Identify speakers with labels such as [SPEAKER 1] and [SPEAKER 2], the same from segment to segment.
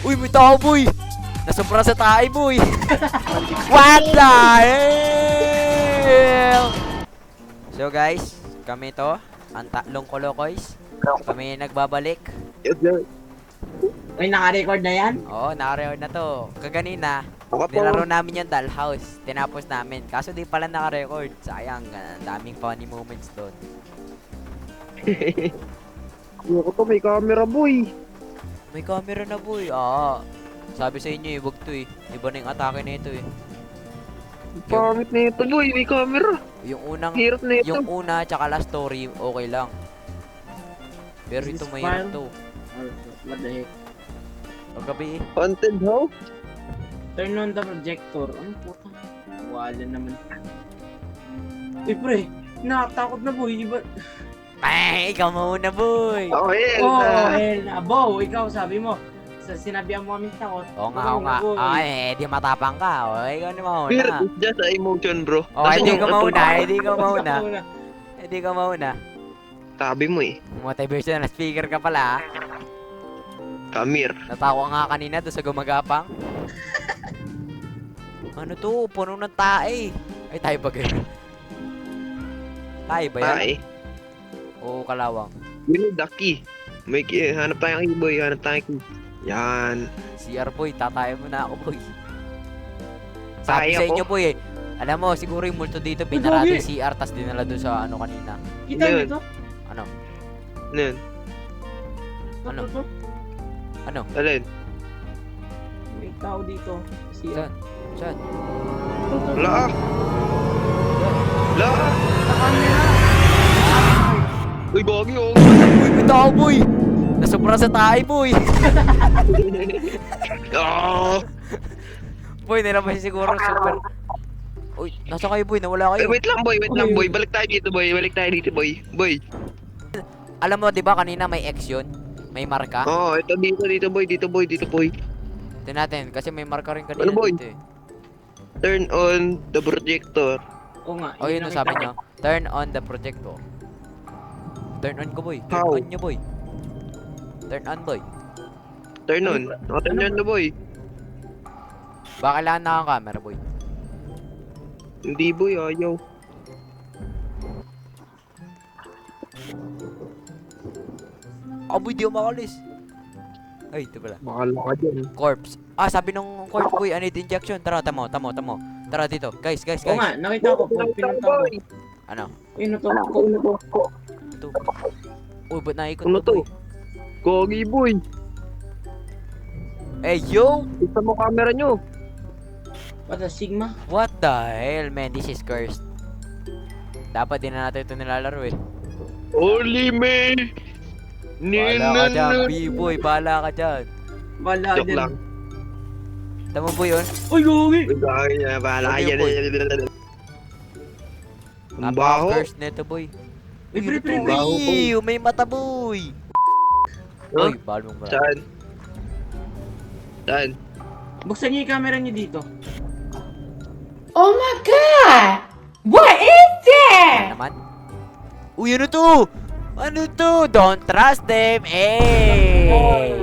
[SPEAKER 1] Uy, may tao, boy! Nasubra sa tayo, boy! What the hell? So guys, kami to, ang tatlong kolokoys. Kami nagbabalik.
[SPEAKER 2] Uy, naka-record na yan?
[SPEAKER 1] Oo, naka-record na to. Kaganina,
[SPEAKER 3] Ako po.
[SPEAKER 1] nilaro namin yung dollhouse. Tinapos namin. Kaso di pala naka-record. Sayang, ang daming funny moments doon.
[SPEAKER 3] Ayoko to, may camera boy.
[SPEAKER 1] May camera na, boy. Ah, sabi sa inyo, wag to eh. Iba na yung atake na ito eh.
[SPEAKER 3] Pangit na ito boy, may camera.
[SPEAKER 1] Yung unang,
[SPEAKER 3] Hirap na ito.
[SPEAKER 1] yung una tsaka last story, okay lang. Pero
[SPEAKER 2] Is
[SPEAKER 1] ito
[SPEAKER 2] this
[SPEAKER 1] mahirap
[SPEAKER 2] file?
[SPEAKER 1] to.
[SPEAKER 2] What the heck?
[SPEAKER 1] Paggabi eh.
[SPEAKER 3] Haunted house?
[SPEAKER 2] Turn on the projector. Ano puta? Wala naman. Eh pre, nakatakot na boy. Iba...
[SPEAKER 1] Ay, ikaw muna, boy!
[SPEAKER 3] Oh, yeah.
[SPEAKER 2] Oh, hell na. Bo, ikaw sabi mo. Sinabihan mo kaming takot.
[SPEAKER 1] Oo nga, oo nga.
[SPEAKER 2] Boy.
[SPEAKER 1] Ay, di matapang ka. O, ikaw na mauna.
[SPEAKER 3] Fear is just a emotion, bro.
[SPEAKER 1] Oh,
[SPEAKER 3] Nasaan
[SPEAKER 1] hindi
[SPEAKER 3] yung
[SPEAKER 1] ka mauna, hindi ka
[SPEAKER 2] Ikaw
[SPEAKER 1] mauna.
[SPEAKER 2] muna.
[SPEAKER 1] Hindi ka mauna.
[SPEAKER 3] Tabi mo eh.
[SPEAKER 1] Motivation na speaker ka pala, ah.
[SPEAKER 3] Kamir.
[SPEAKER 1] Natawa nga kanina doon sa gumagapang. Ano to? Puno ng tae. Ay, tayo ba ganyan? Tayo ba yan?
[SPEAKER 3] Ay.
[SPEAKER 1] Oo, kalawang.
[SPEAKER 3] We need the key. May key. Hanap tayong key, boy. Hanap tayong key. Yan.
[SPEAKER 1] CR boy, tatayo mo na ako, boy. Sabi
[SPEAKER 3] Tayo
[SPEAKER 1] sa
[SPEAKER 3] po.
[SPEAKER 1] inyo, boy, eh. Alam mo, siguro yung multo dito, pinarado yung CR, tas dinala doon sa ano kanina.
[SPEAKER 2] Kita
[SPEAKER 3] Yun.
[SPEAKER 2] mo ito?
[SPEAKER 1] Ano?
[SPEAKER 3] Ano yun?
[SPEAKER 1] Ano?
[SPEAKER 2] Ito?
[SPEAKER 1] Ano?
[SPEAKER 3] Alin?
[SPEAKER 2] May tao dito. Si
[SPEAKER 1] Saan? Saan?
[SPEAKER 3] Wala ah. Wala ah.
[SPEAKER 2] Sa camera.
[SPEAKER 3] Uy, bagi oh.
[SPEAKER 1] Uy, may tao, boy! Nasubra sa tayo, boy!
[SPEAKER 3] Ah.
[SPEAKER 1] Boy, nilabas siguro super... Uy, nasa kayo, boy? Nawala
[SPEAKER 3] Eh,
[SPEAKER 1] kayo.
[SPEAKER 3] wait lang, boy. Wait lang, boy. Balik tayo dito, boy. Balik tayo dito, boy. Boy.
[SPEAKER 1] Alam mo, di ba kanina may X yun? May marka?
[SPEAKER 3] Oh, ito dito, boy. Dito, boy. Dito, boy.
[SPEAKER 1] Ito natin, kasi may marka rin kanina
[SPEAKER 3] Ano, boy?
[SPEAKER 1] dito eh.
[SPEAKER 3] Turn on the projector.
[SPEAKER 2] Oo nga.
[SPEAKER 1] O, yun ang
[SPEAKER 2] nakita
[SPEAKER 1] sabi
[SPEAKER 2] ko.
[SPEAKER 1] nyo. Turn on the projector. Turn on ko, boy. Turn
[SPEAKER 3] How?
[SPEAKER 1] on nyo, boy. Turn on, boy.
[SPEAKER 3] Turn on. Turn on the boy.
[SPEAKER 1] Baka kailangan naka-camera, boy.
[SPEAKER 3] Hindi, boy. Ayaw.
[SPEAKER 1] Ako, boy, di ako makalis. Ay, ito pala.
[SPEAKER 3] Bakala ka dyan.
[SPEAKER 1] Corpse. Ah, sabi nung corpse, boy, I need injection. Tara, tamo. Tara dito. Guys.
[SPEAKER 2] Oo nga, nakita ko. Pinunta ko.
[SPEAKER 1] Ano?
[SPEAKER 2] Yun to.
[SPEAKER 1] Ito. Uy, ba't naikot
[SPEAKER 3] Ano
[SPEAKER 1] to, boy?
[SPEAKER 3] to? Gogi, boy.
[SPEAKER 1] Hey, yo!
[SPEAKER 3] Isa mo camera nyo.
[SPEAKER 2] What a Sigma?
[SPEAKER 1] What the hell, man? This is cursed. Dapat din na natin ito nilalaro eh.
[SPEAKER 3] Holy me.
[SPEAKER 1] Bahala ka dyan, B-boy. Bahala ka dyan.
[SPEAKER 2] Wala
[SPEAKER 3] Joke
[SPEAKER 1] oh.
[SPEAKER 2] din.
[SPEAKER 3] lang.
[SPEAKER 1] Tama po yun?
[SPEAKER 2] Uy, gogi!
[SPEAKER 3] Bahala ka
[SPEAKER 1] Ano yun,
[SPEAKER 3] dyan. Ang
[SPEAKER 1] Ang
[SPEAKER 3] baho.
[SPEAKER 1] curse nito, boy.
[SPEAKER 2] Uy, pre, pre, pre.
[SPEAKER 3] Baho, boy.
[SPEAKER 1] Uy, may mata, boy.
[SPEAKER 3] Huh?
[SPEAKER 1] Uy, balong mo.
[SPEAKER 3] Saan? Saan?
[SPEAKER 2] Buksan niyo yung camera niyo dito.
[SPEAKER 4] Oh my god! What is that?
[SPEAKER 1] Ano naman? Uy, ano to? Ano to? Don't trust them. Eh.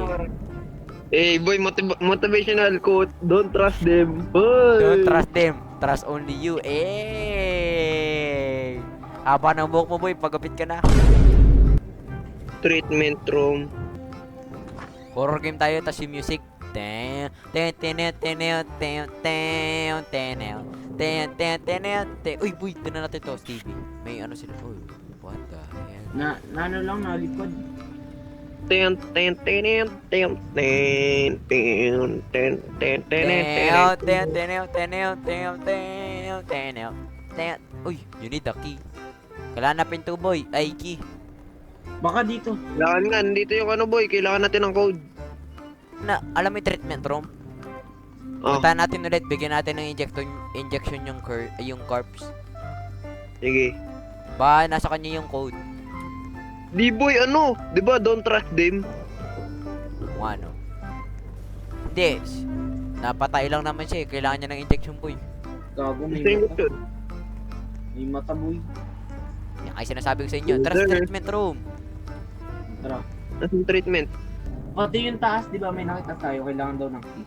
[SPEAKER 3] Eh, boy, motivational quote. Don't trust them. Boy.
[SPEAKER 1] Don't trust them. Trust only you. Eh. Haba ng buhok mo, boy. Pagapit ka na.
[SPEAKER 3] Treatment room.
[SPEAKER 1] Horror game tayo, tas yung music. Ten, ten, ten, ten, ten, ten, ten, ten, ten, ten, ten, ten. Uy, boy, tinan natin to, Stevie. May ano sila. Uy, what the hell?
[SPEAKER 2] Na ano lang, nalipad.
[SPEAKER 3] Ten, ten, ten, ten, ten, ten, ten, ten, ten, ten,
[SPEAKER 1] Ten. Uy, you need the key. Kailangan na pinto, boy. Ay, key.
[SPEAKER 2] Baka dito.
[SPEAKER 3] Kailangan nga, nandito yung ano boy, kailangan natin ng code.
[SPEAKER 1] Na, alam mo yung treatment room?
[SPEAKER 3] Oh,
[SPEAKER 1] Puntahan natin ulit, bigyan natin ng injection yung corpse.
[SPEAKER 3] sige.
[SPEAKER 1] Ba, nasa kanya yung code.
[SPEAKER 3] Di boy, ano? Di ba don't trust them?
[SPEAKER 1] Kung ano. Hindi. Napatay lang naman siya eh. Kailangan niya ng injection, boy.
[SPEAKER 2] Gago, may
[SPEAKER 3] Gusto
[SPEAKER 2] mata.
[SPEAKER 3] yun.
[SPEAKER 2] May mata, boy.
[SPEAKER 1] Yan ay sinasabi ko sa inyo. Tara sa
[SPEAKER 3] Sir.
[SPEAKER 1] treatment room.
[SPEAKER 2] Tara.
[SPEAKER 3] Nasaan treatment?
[SPEAKER 2] Pati yung taas, di ba may nakita tayo, kailangan daw ng key.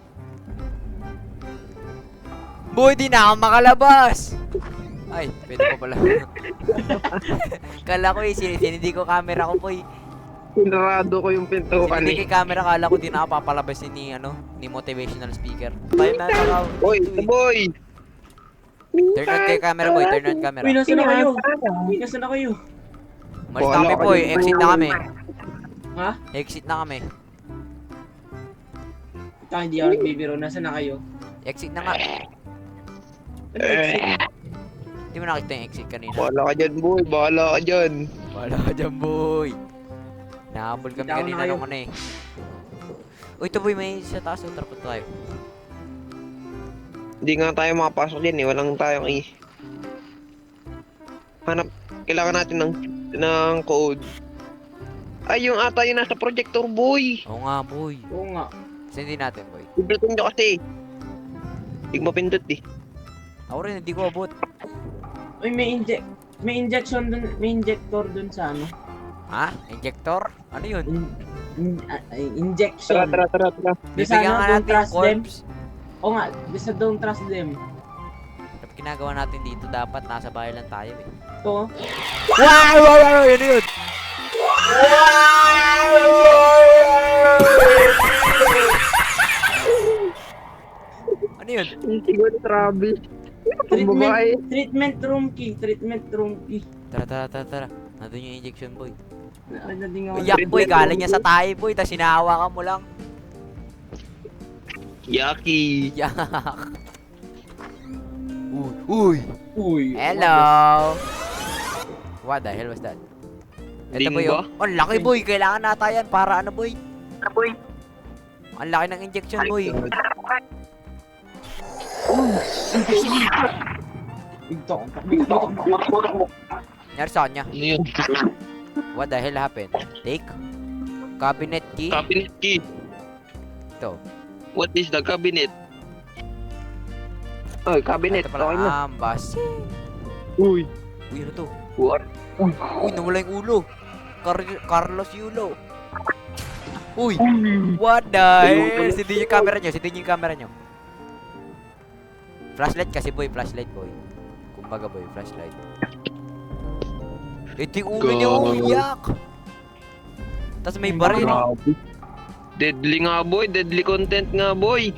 [SPEAKER 1] Boy, di na ako makalabas! Ay, pwede ko pala. Kala ko sinindi ko camera ko, boy.
[SPEAKER 3] Sinarado ko yung pintuan
[SPEAKER 1] Sinindi
[SPEAKER 3] eh.
[SPEAKER 1] ko camera, kala ko di na ako papalabas ni, ni motivational speaker. Tayo na nakaw.
[SPEAKER 3] Boy, boy!
[SPEAKER 1] Turn on kayo camera, boy. Turn on camera.
[SPEAKER 2] Uy, nasa na kayo? Uy, nasa na kayo?
[SPEAKER 1] Malis na kami, boy. Exit na kami.
[SPEAKER 2] Ha?
[SPEAKER 1] Exit na kami.
[SPEAKER 2] Ito, hindi ako nagbibiro. Nasa na kayo?
[SPEAKER 1] Exit na nga. Hindi mo nakita yung exit kanina.
[SPEAKER 3] Bahala ka dyan, boy. Bahala ka dyan.
[SPEAKER 1] Wala ka dyan, boy. Nahabol kami
[SPEAKER 2] Kita ko na
[SPEAKER 1] kanina
[SPEAKER 2] kayo.
[SPEAKER 1] nung ano eh. Uy, ito boy, may sa taas. Ultra po tayo.
[SPEAKER 3] Hindi nga tayo makapasok dyan eh. Walang tayong hanap. Kailangan natin ng code. Ay, yung ata yung nasa projector, boy.
[SPEAKER 1] Oo nga, boy.
[SPEAKER 2] Oo nga.
[SPEAKER 1] Sindi natin, boy.
[SPEAKER 3] Pindutin nyo kasi. Hindi mo pindot eh.
[SPEAKER 1] Ako rin, hindi ko abot.
[SPEAKER 2] Uy, may injection dun, may injector dun sa ano?
[SPEAKER 1] Ha? Injector? Ano yun?
[SPEAKER 2] Injection.
[SPEAKER 3] Tara.
[SPEAKER 1] Bibigyan nga natin yung corpse.
[SPEAKER 2] Oo nga, bisa don't trust them.
[SPEAKER 1] Dapat ginagawa natin dito, dapat nasa bahay lang tayo eh.
[SPEAKER 2] Ito,
[SPEAKER 1] Wow! Yun yun! Ano yun?
[SPEAKER 3] Hindi ko travel. Babae.
[SPEAKER 2] treatment room key.
[SPEAKER 1] Tara. Nandun yung injection, boy.
[SPEAKER 2] Nadating ako.
[SPEAKER 1] Yak, boy. Galing niya sa tayo, boy. Tapos hinahawa ka mo lang.
[SPEAKER 3] Yaki.
[SPEAKER 1] Yak. Uy.
[SPEAKER 2] Uy.
[SPEAKER 1] Hello. What the hell was that? Ito
[SPEAKER 3] Ding
[SPEAKER 1] boy,
[SPEAKER 3] ba?
[SPEAKER 1] oh. Ang laki, boy. Kailangan nata yan para ano, boy? Ang laki ng injection, boy.
[SPEAKER 2] Bigtok.
[SPEAKER 1] Nangyari sa kanya.
[SPEAKER 3] Ano yun?
[SPEAKER 1] What the hell happened? Take? Cabinet key?
[SPEAKER 3] Cabinet key.
[SPEAKER 1] Ito.
[SPEAKER 3] What is the cabinet? Oy, cabinet.
[SPEAKER 1] Ito pala.
[SPEAKER 3] Okay na.
[SPEAKER 1] Ambas.
[SPEAKER 3] Uy.
[SPEAKER 1] Uy, ano to?
[SPEAKER 3] What?
[SPEAKER 1] Uy, nawala yung ulo. Carlos Yulo. Uy. What the hell? Sindi yung camera nyo. Flashlight kasi, boy. Flashlight, boy. Kumbaga, boy. Flashlight. Ito yung ulo niya, uyak. Tapos may baril.
[SPEAKER 3] Grabe. Deadly nga, boy. Deadly content nga, boy.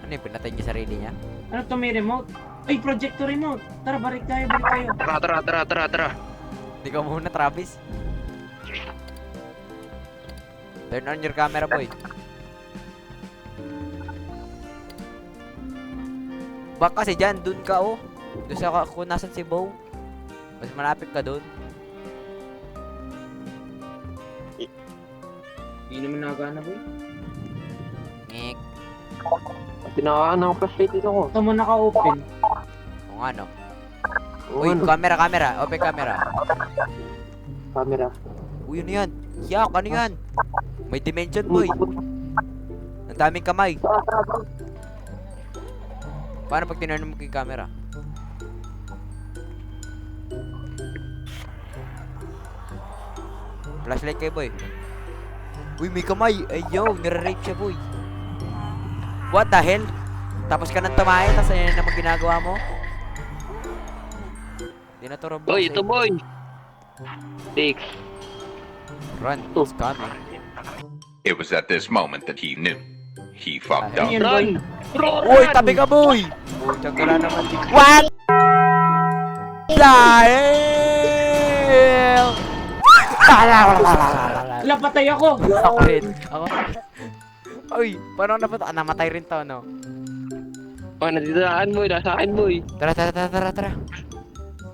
[SPEAKER 1] Ano yung pinatay niya sarili niya?
[SPEAKER 2] Ano to, may remote? Ay, projector remote. Tara, balik tayo.
[SPEAKER 3] Tara.
[SPEAKER 1] Hindi ka muna, Travis. Turn on your camera, boy. Bak kasi dyan, dun ka, oh. Doon sa kung nasan si Bo. Mas malapit ka dun.
[SPEAKER 2] Hindi naman nakagana, boy.
[SPEAKER 1] Ngek.
[SPEAKER 3] Tinakaan ako frustrated ako.
[SPEAKER 2] Ito mo naka-open.
[SPEAKER 1] O nga, no? Uy, camera. Open camera.
[SPEAKER 3] Camera.
[SPEAKER 1] Uy, ano yan? Yak, ano yan? May dimension, boy. Ang daming kamay. Paano pag tinurn mo yung camera? Flashlight kayo, boy. Uy, may kamay. Ay, yo, nire-rape siya, boy. What the hell? Tapos ka nang tumae, tapos ayan naman ginagawa mo? Di na to Roblox.
[SPEAKER 3] Oy, ito, boy. Take.
[SPEAKER 1] Run, it's coming.
[SPEAKER 5] It was at this moment that he knew. He fucked
[SPEAKER 2] Ano
[SPEAKER 5] up.
[SPEAKER 2] yun, boy?
[SPEAKER 1] Uy, tabi ka, boy! Putang gala naman din. What? The hell?
[SPEAKER 2] Wala, patay ako!
[SPEAKER 1] Ako rin. Ako. Uy, paano napata? Namatay rin to, no?
[SPEAKER 3] Oh, nandito na boy. Nasa akin, boy.
[SPEAKER 1] Tara.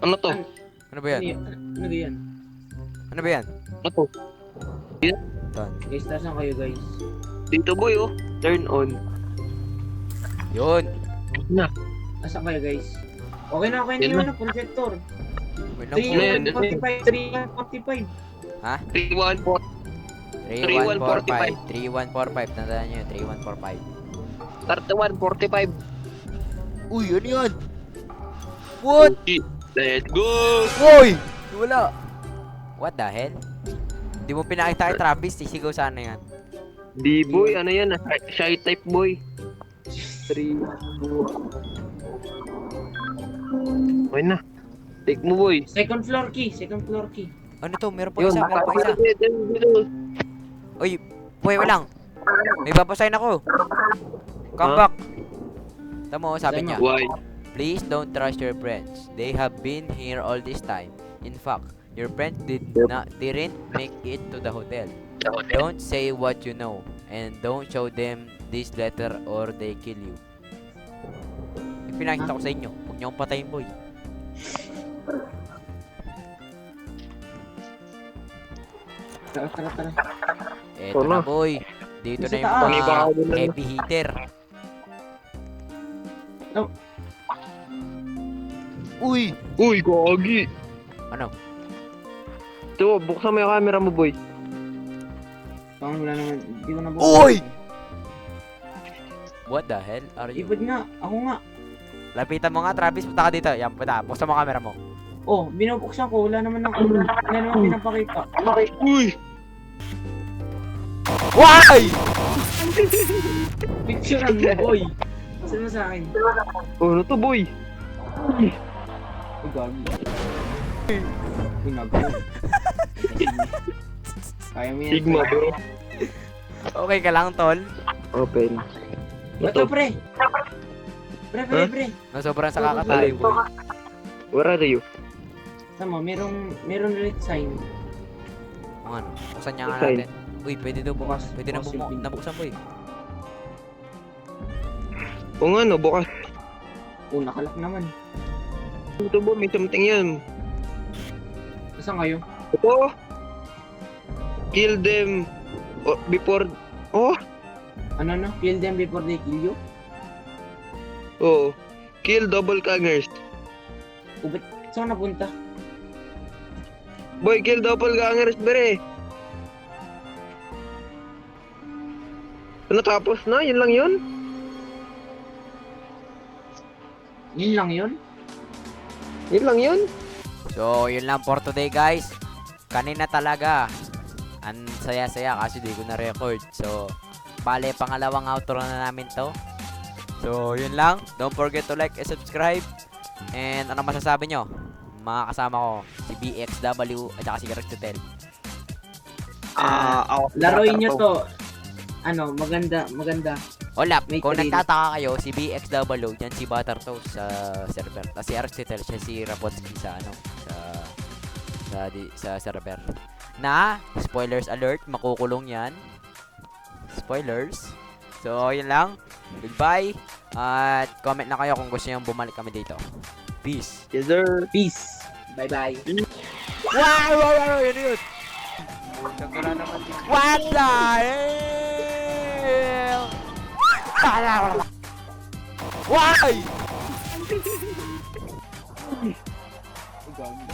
[SPEAKER 3] Ano to?
[SPEAKER 1] Ano ba yan?
[SPEAKER 2] Ano yan?
[SPEAKER 1] Ano ba yan?
[SPEAKER 3] Ano to?
[SPEAKER 1] Done.
[SPEAKER 2] Guys, tasan kayo, guys.
[SPEAKER 3] Dito, boy, oh. Turn on.
[SPEAKER 1] Yun.
[SPEAKER 2] Tasan kayo, guys. Okay na,
[SPEAKER 3] Yan
[SPEAKER 2] hindi
[SPEAKER 3] na.
[SPEAKER 2] mo na, projector.
[SPEAKER 1] Wait lang po.
[SPEAKER 2] 3145.
[SPEAKER 1] Ha?
[SPEAKER 3] 314.
[SPEAKER 1] 3145. 3145. Tandaan nyo yun. 3145.
[SPEAKER 3] 3145.
[SPEAKER 1] Uy, ano yan? What?
[SPEAKER 3] Let's go!
[SPEAKER 1] Uy! Wala. What the hell? Di mo pinakita kay Travis, sisigaw sana yan.
[SPEAKER 3] Di boy, ano yan? Shy type boy. 3, 2. Okay na. Take mo boy.
[SPEAKER 2] Second floor key, second floor key.
[SPEAKER 1] Ano to? Meron pa
[SPEAKER 3] Yun,
[SPEAKER 1] isa, meron pa isa. Uy, buhay lang. May babasahin ako. Come
[SPEAKER 3] Huh?
[SPEAKER 1] back. Tamo, sabi niya.
[SPEAKER 3] Why?
[SPEAKER 1] Please don't trust your friends. They have been here all this time. In fact, your friends didn't make it to the hotel. Don't say what you know, and don't show them this letter or they kill you. Yung pinakita ko sa inyo. Huwag niyo akong patayin, boy.
[SPEAKER 2] Tara, tara, tara.
[SPEAKER 1] Eto
[SPEAKER 3] Wala.
[SPEAKER 1] na, boy. Dito
[SPEAKER 2] Sa
[SPEAKER 1] na yung
[SPEAKER 2] taas.
[SPEAKER 3] Paniba ako dun, ano?
[SPEAKER 1] heavy hitter.
[SPEAKER 2] No.
[SPEAKER 1] Uy!
[SPEAKER 3] Uy, gogi.
[SPEAKER 1] Ano?
[SPEAKER 3] Ito, buksan mo yung camera mo boy.
[SPEAKER 2] Parang wala naman. Hindi ko na
[SPEAKER 1] Uy! What the hell are you?
[SPEAKER 2] Ipad nga. Ako nga.
[SPEAKER 1] Lapitan mo nga, Travis. Punta ka dito. Yan, punta. Buksan mo camera mo.
[SPEAKER 2] Oh, binubuksan ko. Wala naman wala naman pinapakita.
[SPEAKER 3] Uy!
[SPEAKER 1] Why?
[SPEAKER 2] Picturean mo, boy. Saan mo sa akin?
[SPEAKER 3] Oh, ano to boy?
[SPEAKER 2] Uy, gagi. Pinag. Kaya mo yan.
[SPEAKER 3] Sigma bro.
[SPEAKER 1] Okay ka lang, tol.
[SPEAKER 3] Open.
[SPEAKER 2] Ito, pre. Pre, pre, pre.
[SPEAKER 1] Sobrang sa kakatayo, boy.
[SPEAKER 3] Where are you?
[SPEAKER 2] Tama, meron ulit sign.
[SPEAKER 1] Ang ano? Buksan niya nga
[SPEAKER 3] Sign.
[SPEAKER 1] natin. Uy, pwede daw bukas. Pwede na
[SPEAKER 2] Bukas yung pinto.
[SPEAKER 1] nabuksan, boy.
[SPEAKER 3] O nga no, bukas.
[SPEAKER 2] Oh, nakalak naman.
[SPEAKER 3] Ito boy, may something yan.
[SPEAKER 2] Saan kayo?
[SPEAKER 3] Ito. Kill them before... Oh!
[SPEAKER 2] Ano na? Kill them before they kill you?
[SPEAKER 3] Oh. Kill double gangers.
[SPEAKER 2] Oh, ba't saan napunta?
[SPEAKER 3] Boy, kill double gangers, bere. Ano tapos na? Yun lang yun?
[SPEAKER 2] Yun lang yun?
[SPEAKER 3] Yun lang yun?
[SPEAKER 1] So, yun lang for today, guys. Kanina talaga. Ang saya-saya kasi di ko na-record. So, bale, pangalawang outro na namin to. So, yun lang. Don't forget to like and subscribe. And ano masasabi nyo? Mga kasama ko, si BXW at saka si Rex Hotel.
[SPEAKER 2] Laruin nyo to. Ano, maganda.
[SPEAKER 1] Hola,
[SPEAKER 2] May
[SPEAKER 1] kung
[SPEAKER 2] thrill.
[SPEAKER 1] nagtataka kayo, si BXW, yan si Buttertoast sa server. Tapos si Rex Hotel, siya si Rapotsky sa ano, sa server. Na, spoilers alert, makukulong yan. Spoilers. So, yun lang. Goodbye. At comment na kayo kung gusto nyo bumalik kami dito. Peace.
[SPEAKER 3] Yes, sir.
[SPEAKER 2] Peace. Bye-bye.
[SPEAKER 1] Wow! Yun yun! What the hell? Why?
[SPEAKER 2] Oh, gagi.